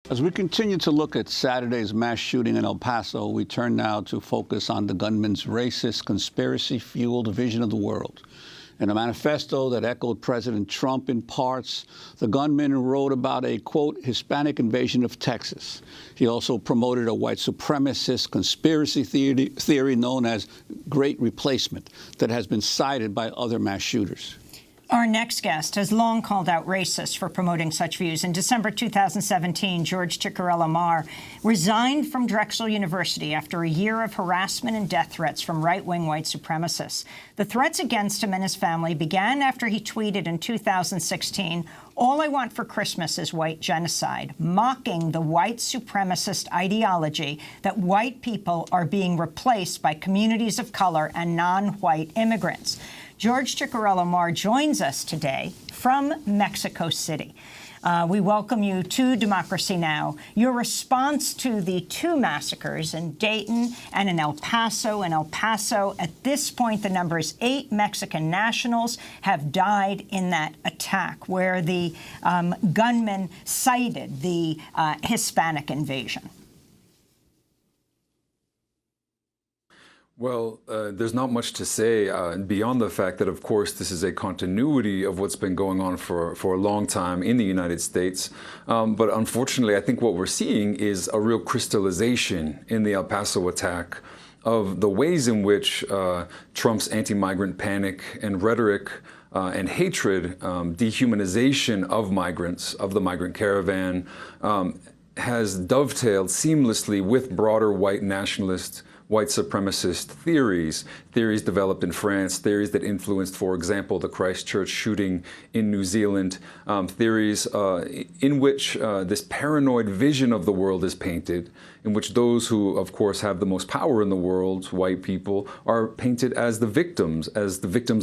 As we continue to look at Saturday's mass shooting in El Paso, we turn now to focus on the gunman's racist, conspiracy-fueled vision of the world. In a manifesto that echoed President Trump in parts, the gunman wrote about a, quote, Hispanic invasion of Texas. He also promoted a white supremacist conspiracy theory known as Great Replacement that has been cited by other mass shooters. Our next guest has long called out racists for promoting such views. In December 2017, George Ciccariello-Maher resigned from Drexel University after a year of harassment and death threats from right-wing white supremacists. The threats against him and his family began after he tweeted in 2016, "All I want for Christmas is white genocide," mocking the white supremacist ideology that white people are being replaced by communities of color and non-white immigrants. George Ciccariello-Maher joins us today from Mexico City. We welcome you to Democracy Now! Your response to the two massacres in Dayton and in El Paso. In El Paso, at this point, the number is 8 Mexican nationals have died in that attack, where the gunman cited the Hispanic invasion. Well, there's not much to say beyond the fact that, of course, this is a continuity of what's been going on for a long time in the United States. But unfortunately, I think what we're seeing is a real crystallization in the El Paso attack of the ways in which Trump's anti-migrant panic and rhetoric and hatred, dehumanization of migrants, of the migrant caravan, has dovetailed seamlessly with broader white nationalist, white supremacist theories developed in France, theories that influenced, for example, the Christchurch shooting in New Zealand, theories in which this paranoid vision of the world is painted, in which those who, of course, have the most power in the world, white people, are painted as the victims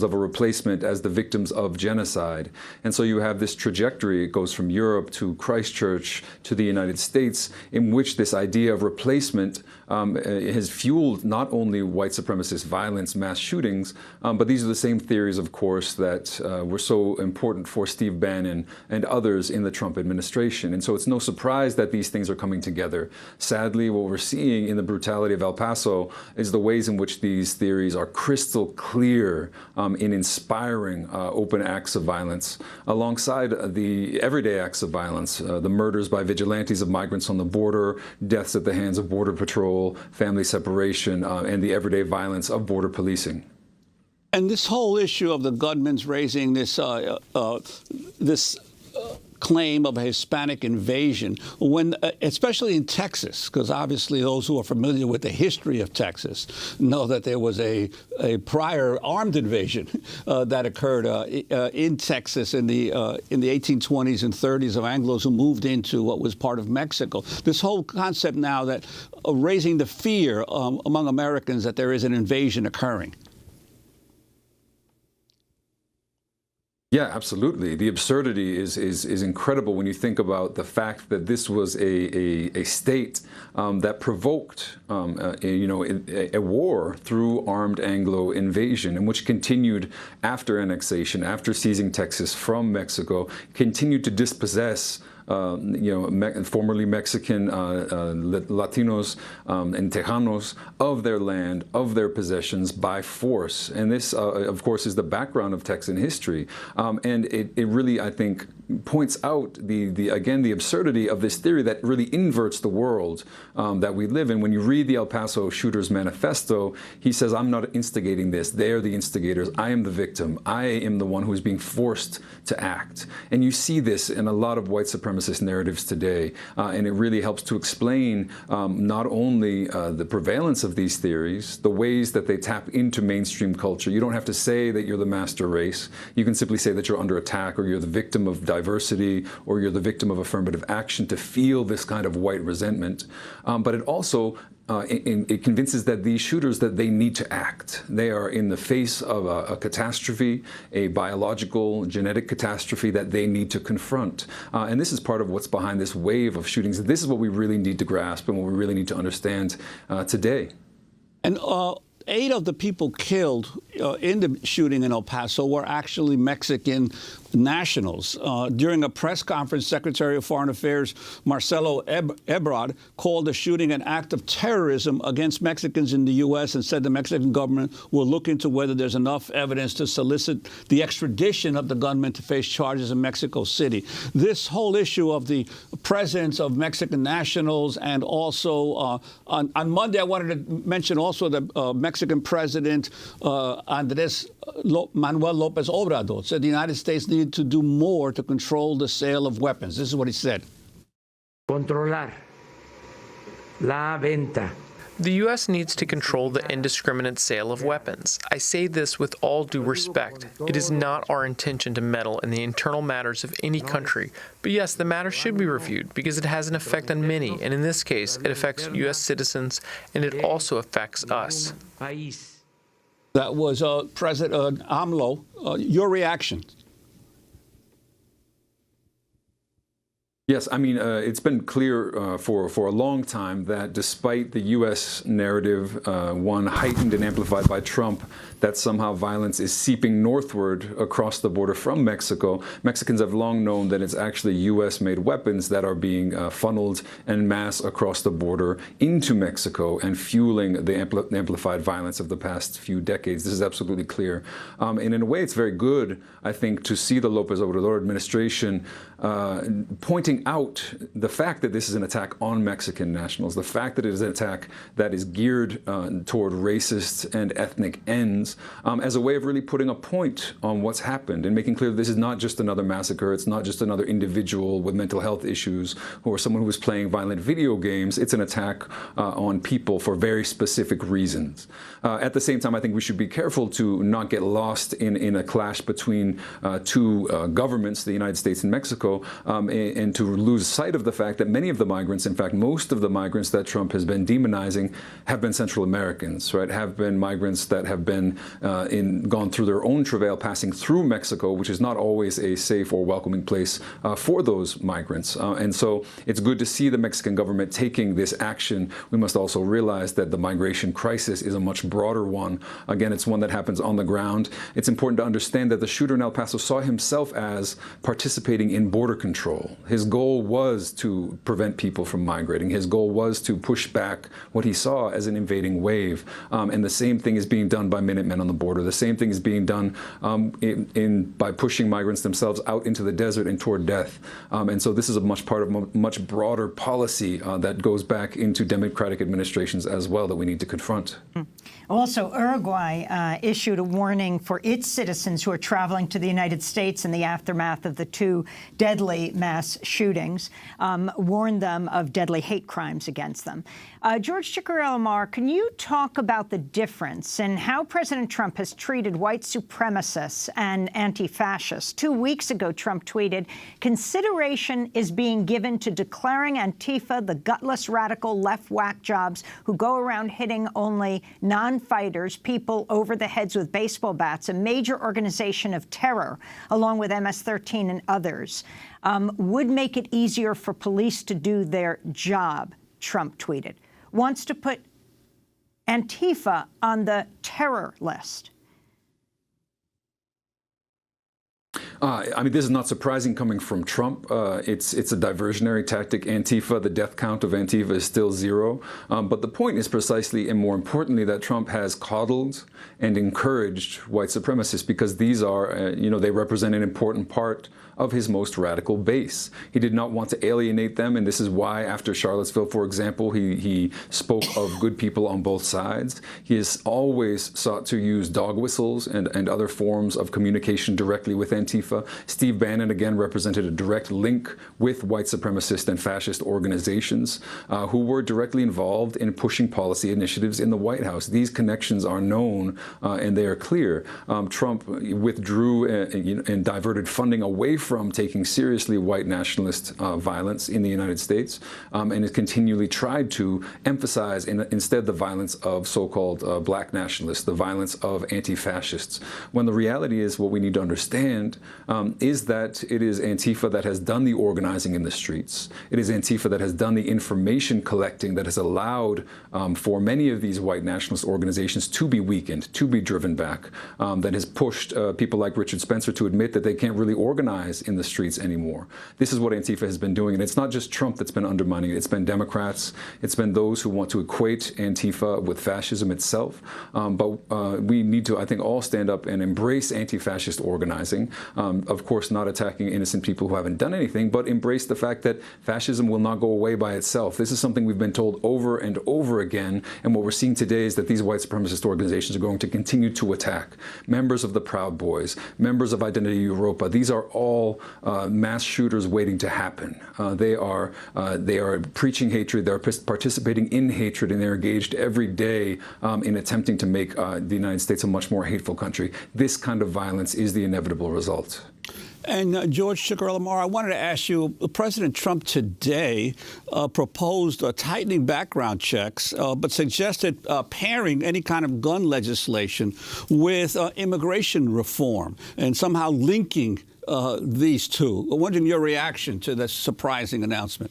of a replacement, as the victims of genocide. And so you have this trajectory, it goes from Europe to Christchurch to the United States, in which this idea of replacement has fueled not only white supremacist violence, mass shootings, but these are the same theories, of course, that were so important for Steve Bannon and others in the Trump administration. And so it's no surprise that these things are coming together. Sadly, what we're seeing in the brutality of El Paso is the ways in which these theories are crystal clear in inspiring open acts of violence, alongside the everyday acts of violence, the murders by vigilantes of migrants on the border, deaths at the hands of Border Patrol, family separation, and the everyday violence of border policing. And this whole issue of the gunman's raising this claim of a Hispanic invasion, when, especially in Texas, because obviously those who are familiar with the history of Texas know that there was a prior armed invasion that occurred in Texas in the 1820s and 30s of Anglos who moved into what was part of Mexico. This whole concept now that raising the fear among Americans that there is an invasion occurring. Yeah, absolutely. The absurdity is incredible when you think about the fact that this was a state that provoked, a war through armed Anglo invasion, and which continued after annexation, after seizing Texas from Mexico, continued to dispossess formerly Mexican Latinos and Tejanos of their land, of their possessions by force. And this, of course, is the background of Texan history. And it really, I think, points out the absurdity of this theory that really inverts the world that we live in. When you read the El Paso shooter's manifesto, he says, "I'm not instigating this. They are the instigators. I am the victim. I am the one who is being forced to act." And you see this in a lot of white supremacist narratives today, and it really helps to explain not only the prevalence of these theories, the ways that they tap into mainstream culture. You don't have to say that you're the master race. You can simply say that you're under attack, or you're the victim of diversity, or you're the victim of affirmative action to feel this kind of white resentment. But it also it convinces that these shooters that they need to act. They are in the face of a catastrophe, a biological, genetic catastrophe that they need to confront. And this is part of what's behind this wave of shootings. This is what we really need to grasp and what we really need to understand today. And 8 of the people killed in the shooting in El Paso were actually Mexican nationals. During a press conference, Secretary of Foreign Affairs Marcelo Ebrard called the shooting an act of terrorism against Mexicans in the U.S. and said the Mexican government will look into whether there's enough evidence to solicit the extradition of the gunman to face charges in Mexico City. This whole issue of the presence of Mexican nationals, and also on Monday I wanted to mention also the Mexican President Andrés Manuel López Obrador said the United States needed to do more to control the sale of weapons. This is what he said. Controlar la venta. The U.S. needs to control the indiscriminate sale of weapons. I say this with all due respect. It is not our intention to meddle in the internal matters of any country. But yes, the matter should be reviewed because it has an effect on many, and in this case, it affects U.S. citizens, and it also affects us. That was President AMLO. Your reaction? Yes, I mean, it's been clear for a long time that despite the U.S. narrative, one heightened and amplified by Trump, that somehow violence is seeping northward across the border from Mexico, Mexicans have long known that it's actually U.S.-made weapons that are being funneled en masse across the border into Mexico and fueling the amplified violence of the past few decades. This is absolutely clear. And in a way, it's very good, I think, to see the López Obrador administration pointing out the fact that this is an attack on Mexican nationals, the fact that it is an attack that is geared toward racist and ethnic ends, as a way of really putting a point on what's happened and making clear that this is not just another massacre, it's not just another individual with mental health issues or someone who is playing violent video games, it's an attack on people for very specific reasons. At the same time, I think we should be careful to not get lost in a clash between two governments, the United States and Mexico, and to lose sight of the fact that many of the migrants, in fact, most of the migrants that Trump has been demonizing have been Central Americans, right? Have been migrants that have been gone through their own travail passing through Mexico, which is not always a safe or welcoming place for those migrants. And so it's good to see the Mexican government taking this action. We must also realize that the migration crisis is a much broader one. Again, it's one that happens on the ground. It's important to understand that the shooter in El Paso saw himself as participating in border control. His goal was to prevent people from migrating. His goal was to push back what he saw as an invading wave. And the same thing is being done by Minutemen on the border. The same thing is being done by pushing migrants themselves out into the desert and toward death. And so this is a part of a much broader policy that goes back into democratic administrations as well that we need to confront. Also, Uruguay issued a warning for its citizens who are traveling to the United States in the aftermath of the two deadly mass shootings, warned them of deadly hate crimes against them. George Ciccariello-Maher, can you talk about the difference in how President Trump has treated white supremacists and anti-fascists? 2 weeks ago, Trump tweeted, "Consideration is being given to declaring Antifa the gutless radical left whack jobs who go around hitting only non-fighters, people over the heads with baseball bats, a major organization of terror, along with MS-13 and others, would make it easier for police to do their job," Trump tweeted. Wants to put Antifa on the terror list. I mean, this is not surprising coming from Trump. It's a diversionary tactic. Antifa, the death count of Antifa is still 0. But the point is precisely, and more importantly, that Trump has coddled and encouraged white supremacists because these are, they represent an important part of his most radical base. He did not want to alienate them, and this is why after Charlottesville, for example, he spoke of good people on both sides. He has always sought to use dog whistles and other forms of communication directly with Antifa. Steve Bannon, again, represented a direct link with white supremacist and fascist organizations who were directly involved in pushing policy initiatives in the White House. These connections are known and they are clear. Trump withdrew and diverted funding away from taking seriously white nationalist violence in the United States, and has continually tried to emphasize instead the violence of so-called black nationalists, the violence of anti-fascists, when the reality is what we need to understand is that it is Antifa that has done the organizing in the streets. It is Antifa that has done the information collecting that has allowed for many of these white nationalist organizations to be weakened, to be driven back, that has pushed people like Richard Spencer to admit that they can't really organize in the streets anymore. This is what Antifa has been doing, and it's not just Trump that's been undermining it. It's been Democrats. It's been those who want to equate Antifa with fascism itself. But we need to, I think, all stand up and embrace anti-fascist organizing. Of course, not attacking innocent people who haven't done anything, but embrace the fact that fascism will not go away by itself. This is something we've been told over and over again, and what we're seeing today is that these white supremacist organizations are going to continue to attack members of the Proud Boys, members of Identity Evropa. These are all mass shooters waiting to happen. They are preaching hatred, they're participating in hatred, and they're engaged every day in attempting to make the United States a much more hateful country. This kind of violence is the inevitable result. And George Ciccariello-Maher, I wanted to ask you, President Trump today proposed tightening background checks, but suggested pairing any kind of gun legislation with immigration reform and somehow linking these two. I'm wondering your reaction to this surprising announcement.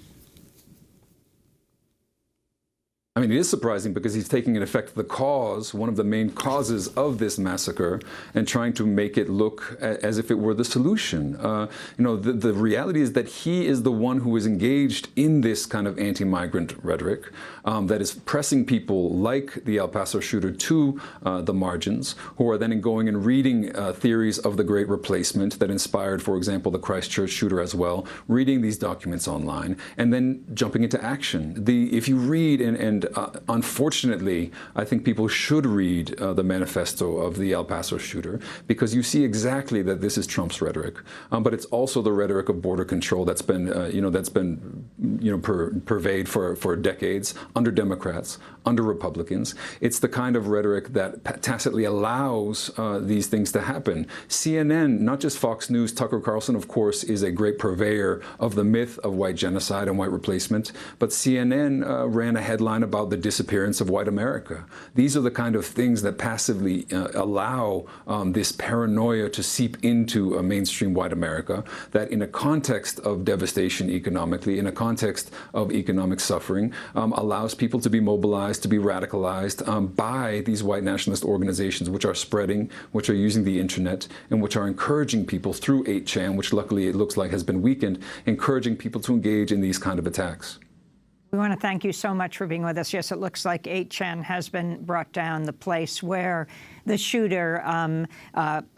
I mean, it is surprising because he's taking in effect the cause, one of the main causes of this massacre, and trying to make it look as if it were the solution. The reality is that he is the one who is engaged in this kind of anti-migrant rhetoric that is pressing people like the El Paso shooter to the margins, who are then going and reading theories of the Great Replacement that inspired, for example, the Christchurch shooter as well, reading these documents online, and then jumping into action. If you read and unfortunately, I think people should read the manifesto of the El Paso shooter, because you see exactly that this is Trump's rhetoric, but it's also the rhetoric of border control that's been, pervade for decades under Democrats, under Republicans. It's the kind of rhetoric that tacitly allows these things to happen. CNN, not just Fox News, Tucker Carlson, of course, is a great purveyor of the myth of white genocide and white replacement, but CNN ran a headline about the disappearance of white America. These are the kind of things that passively allow this paranoia to seep into mainstream white America, that in a context of devastation economically, in a context of economic suffering, allows people to be mobilized, to be radicalized by these white nationalist organizations, which are spreading, which are using the internet, and which are encouraging people through 8chan, which luckily it looks like has been weakened, encouraging people to engage in these kind of attacks. We want to thank you so much for being with us. Yes, it looks like 8chan has been brought down, the place where the shooter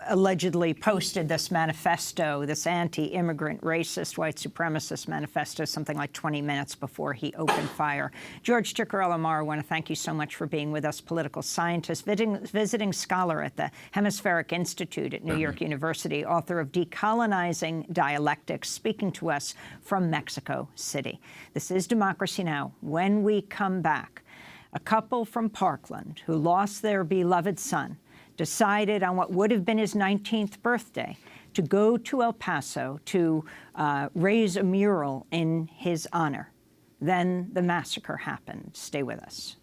allegedly posted this manifesto, this anti-immigrant, racist, white supremacist manifesto, something like 20 minutes before he opened fire. George Ciccariello-Maher, I want to thank you so much for being with us, political scientist, visiting scholar at the Hemispheric Institute at New York University, author of Decolonizing Dialectics, speaking to us from Mexico City. This is Democracy Now! When we come back, a couple from Parkland who lost their beloved son decided on what would have been his 19th birthday to go to El Paso to raise a mural in his honor. Then the massacre happened. Stay with us.